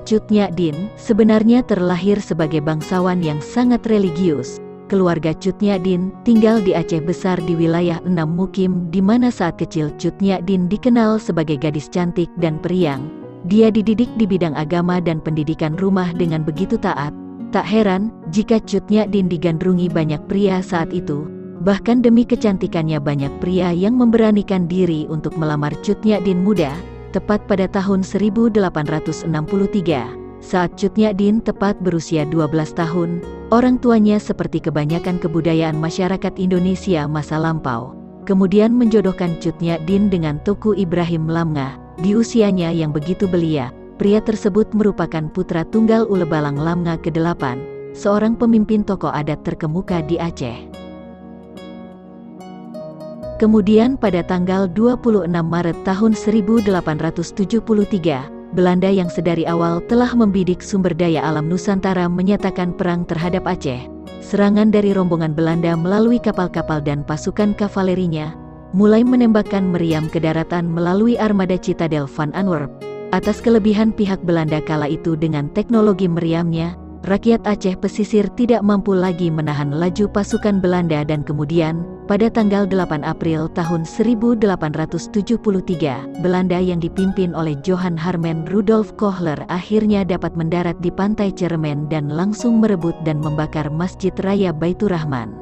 Cut Nyak Dien sebenarnya terlahir sebagai bangsawan yang sangat religius. Keluarga Cut Nyak Dien tinggal di Aceh Besar di wilayah Enam Mukim, di mana saat kecil Cut Nyak Dien dikenal sebagai gadis cantik dan periang. Dia dididik di bidang agama dan pendidikan rumah dengan begitu taat. Tak heran jika Cut Nyak Dien digandrungi banyak pria saat itu. Bahkan demi kecantikannya banyak pria yang memberanikan diri untuk melamar Cut Nyak Dien muda. Tepat pada tahun 1863, saat Cut Nyak Dien tepat berusia 12 tahun, orang tuanya seperti kebanyakan kebudayaan masyarakat Indonesia masa lampau, kemudian menjodohkan Cut Nyak Dien dengan Teuku Ibrahim Lamngah. Di usianya yang begitu belia, pria tersebut merupakan putra tunggal Ulebalang Lamngah ke-8, seorang pemimpin tokoh adat terkemuka di Aceh. Kemudian pada tanggal 26 Maret tahun 1873, Belanda yang sedari awal telah membidik sumber daya alam Nusantara menyatakan perang terhadap Aceh. Serangan dari rombongan Belanda melalui kapal-kapal dan pasukan kavalerinya, mulai menembakkan meriam ke daratan melalui armada Citadel van Antwerp. Atas kelebihan pihak Belanda kala itu dengan teknologi meriamnya, rakyat Aceh pesisir tidak mampu lagi menahan laju pasukan Belanda dan kemudian, pada tanggal 8 April tahun 1873, Belanda yang dipimpin oleh Johan Harmen Rudolf Kohler akhirnya dapat mendarat di pantai Ceremen dan langsung merebut dan membakar Masjid Raya Baitur Rahman.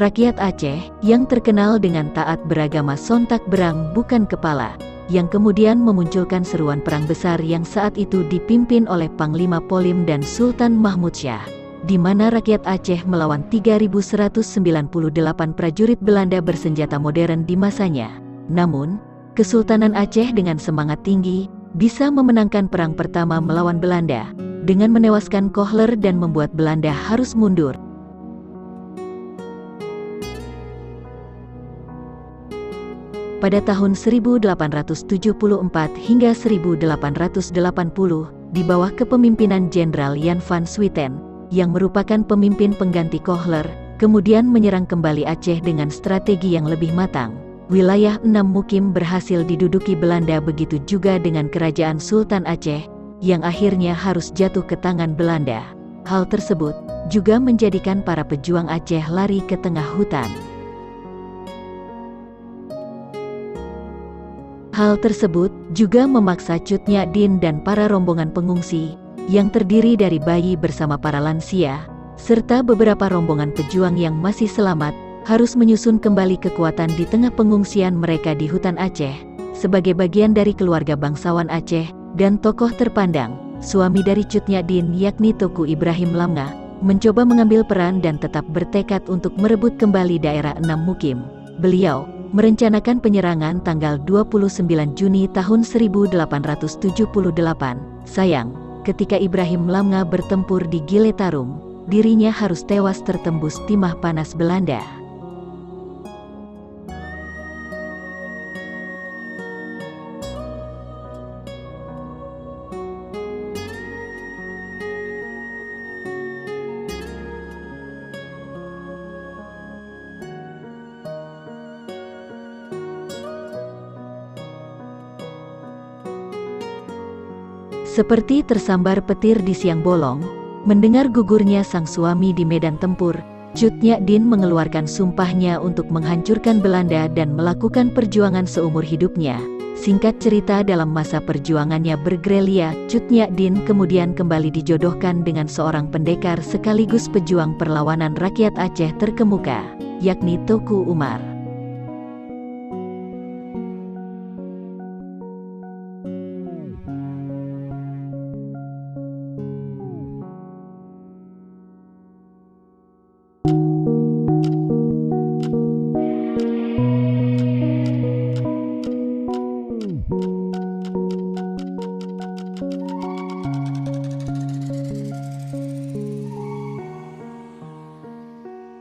Rakyat Aceh, yang terkenal dengan taat beragama sontak berang bukan kepala, yang kemudian memunculkan seruan perang besar yang saat itu dipimpin oleh Panglima Polim dan Sultan Mahmud Syah, di mana rakyat Aceh melawan 3.198 prajurit Belanda bersenjata modern di masanya. Namun, Kesultanan Aceh dengan semangat tinggi, bisa memenangkan perang pertama melawan Belanda, dengan menewaskan Kohler dan membuat Belanda harus mundur. Pada tahun 1874 hingga 1880, di bawah kepemimpinan Jenderal Jan van Swieten, yang merupakan pemimpin pengganti Kohler, kemudian menyerang kembali Aceh dengan strategi yang lebih matang. Wilayah Enam Mukim berhasil diduduki Belanda, begitu juga dengan Kerajaan Sultan Aceh, yang akhirnya harus jatuh ke tangan Belanda. Hal tersebut juga menjadikan para pejuang Aceh lari ke tengah hutan. Hal tersebut juga memaksa Cut Nyak Dien dan para rombongan pengungsi, yang terdiri dari bayi bersama para lansia, serta beberapa rombongan pejuang yang masih selamat, harus menyusun kembali kekuatan di tengah pengungsian mereka di hutan Aceh, sebagai bagian dari keluarga bangsawan Aceh, dan tokoh terpandang, suami dari Cut Nyak Dien yakni Teuku Ibrahim Lamngah, mencoba mengambil peran dan tetap bertekad untuk merebut kembali daerah Enam Mukim. Beliau merencanakan penyerangan tanggal 29 Juni tahun 1878. Sayang, ketika Ibrahim Lamngah bertempur di Gile Tarum, dirinya harus tewas tertembus timah panas Belanda. Seperti tersambar petir di siang bolong, mendengar gugurnya sang suami di medan tempur, Cut Nyak Dien mengeluarkan sumpahnya untuk menghancurkan Belanda dan melakukan perjuangan seumur hidupnya. Singkat cerita, dalam masa perjuangannya bergerilya, Cut Nyak Dien kemudian kembali dijodohkan dengan seorang pendekar sekaligus pejuang perlawanan rakyat Aceh terkemuka, yakni Teuku Umar.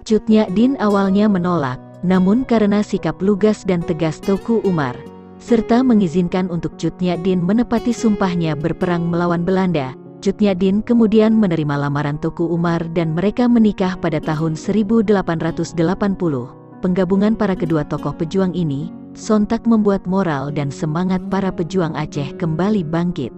Cut Nyak Dien awalnya menolak, namun karena sikap lugas dan tegas Teuku Umar, serta mengizinkan untuk Cut Nyak Dien menepati sumpahnya berperang melawan Belanda, Cut Nyak Dien kemudian menerima lamaran Teuku Umar dan mereka menikah pada tahun 1880. penggabungan para kedua tokoh pejuang ini sontak membuat moral dan semangat para pejuang Aceh kembali bangkit.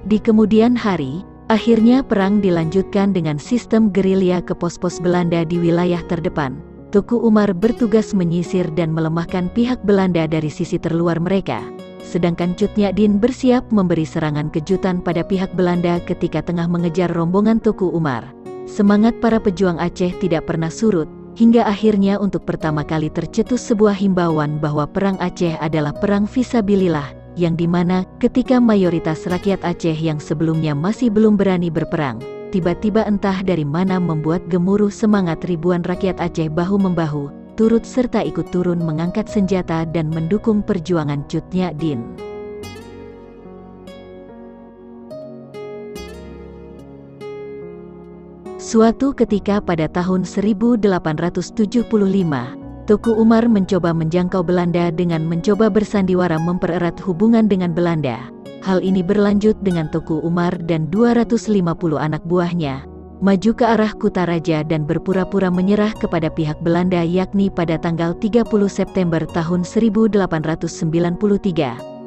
Di kemudian hari, akhirnya perang dilanjutkan dengan sistem gerilya ke pos-pos Belanda di wilayah terdepan. Teuku Umar bertugas menyisir dan melemahkan pihak Belanda dari sisi terluar mereka. Sedangkan Cut Nyak bersiap memberi serangan kejutan pada pihak Belanda ketika tengah mengejar rombongan Teuku Umar. Semangat para pejuang Aceh tidak pernah surut, hingga akhirnya untuk pertama kali tercetus sebuah himbauan bahwa perang Aceh adalah perang fisabilillah, yang dimana ketika mayoritas rakyat Aceh yang sebelumnya masih belum berani berperang, tiba-tiba entah dari mana membuat gemuruh semangat ribuan rakyat Aceh bahu-membahu, turut serta ikut turun mengangkat senjata dan mendukung perjuangan Cut Nyak. Suatu ketika pada tahun 1875, Teuku Umar mencoba menjangkau Belanda dengan mencoba bersandiwara mempererat hubungan dengan Belanda. Hal ini berlanjut dengan Teuku Umar dan 250 anak buahnya maju ke arah Kutaraja dan berpura-pura menyerah kepada pihak Belanda, yakni pada tanggal 30 September tahun 1893.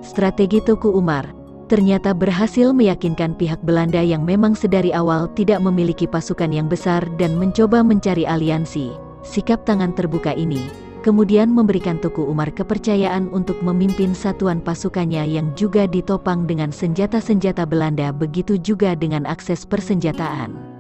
Strategi Teuku Umar ternyata berhasil meyakinkan pihak Belanda yang memang sedari awal tidak memiliki pasukan yang besar dan mencoba mencari aliansi. Sikap tangan terbuka ini kemudian memberikan Teuku Umar kepercayaan untuk memimpin satuan pasukannya yang juga ditopang dengan senjata-senjata Belanda, begitu juga dengan akses persenjataan.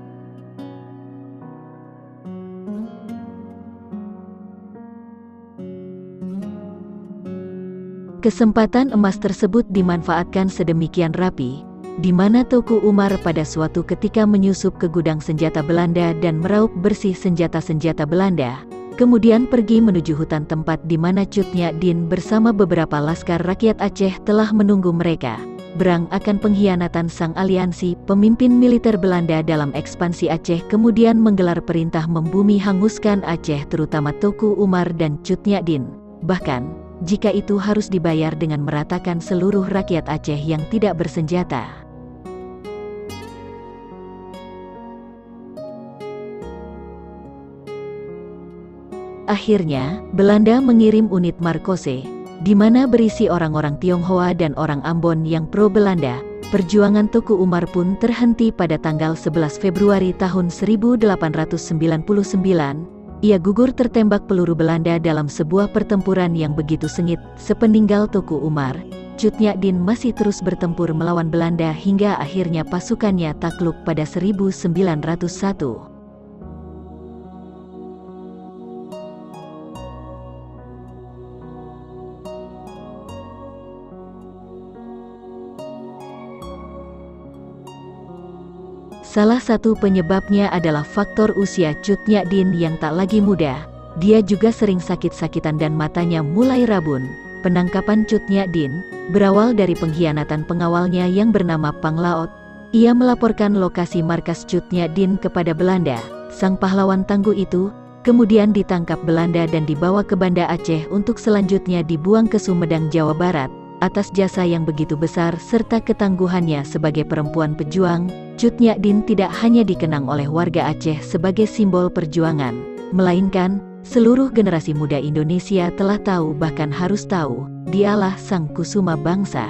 Kesempatan emas tersebut dimanfaatkan sedemikian rapi, di mana Teuku Umar pada suatu ketika menyusup ke gudang senjata Belanda dan meraup bersih senjata-senjata Belanda. Kemudian pergi menuju hutan tempat di mana Cut Nyak bersama beberapa laskar rakyat Aceh telah menunggu mereka. Berang akan pengkhianatan sang aliansi, pemimpin militer Belanda dalam ekspansi Aceh kemudian menggelar perintah membumi hanguskan Aceh, terutama Teuku Umar dan Cut Nyak. Bahkan, jika itu harus dibayar dengan meratakan seluruh rakyat Aceh yang tidak bersenjata. Akhirnya, Belanda mengirim unit Markose, di mana berisi orang-orang Tionghoa dan orang Ambon yang pro-Belanda. Perjuangan Teuku Umar pun terhenti pada tanggal 11 Februari tahun 1899. Ia gugur tertembak peluru Belanda dalam sebuah pertempuran yang begitu sengit. Sepeninggal Teuku Umar, Cut Nyak masih terus bertempur melawan Belanda hingga akhirnya pasukannya takluk pada 1901. Salah satu penyebabnya adalah faktor usia Cut Nyak yang tak lagi muda. Dia juga sering sakit-sakitan dan matanya mulai rabun. Penangkapan Cut Nyak berawal dari pengkhianatan pengawalnya yang bernama Pang Laot. Ia melaporkan lokasi markas Cut Nyak kepada Belanda. Sang pahlawan tangguh itu kemudian ditangkap Belanda dan dibawa ke Banda Aceh untuk selanjutnya dibuang ke Sumedang, Jawa Barat. Atas jasa yang begitu besar serta ketangguhannya sebagai perempuan pejuang, Cut Nyak tidak hanya dikenang oleh warga Aceh sebagai simbol perjuangan, melainkan seluruh generasi muda Indonesia telah tahu, bahkan harus tahu, dialah sang kusuma bangsa.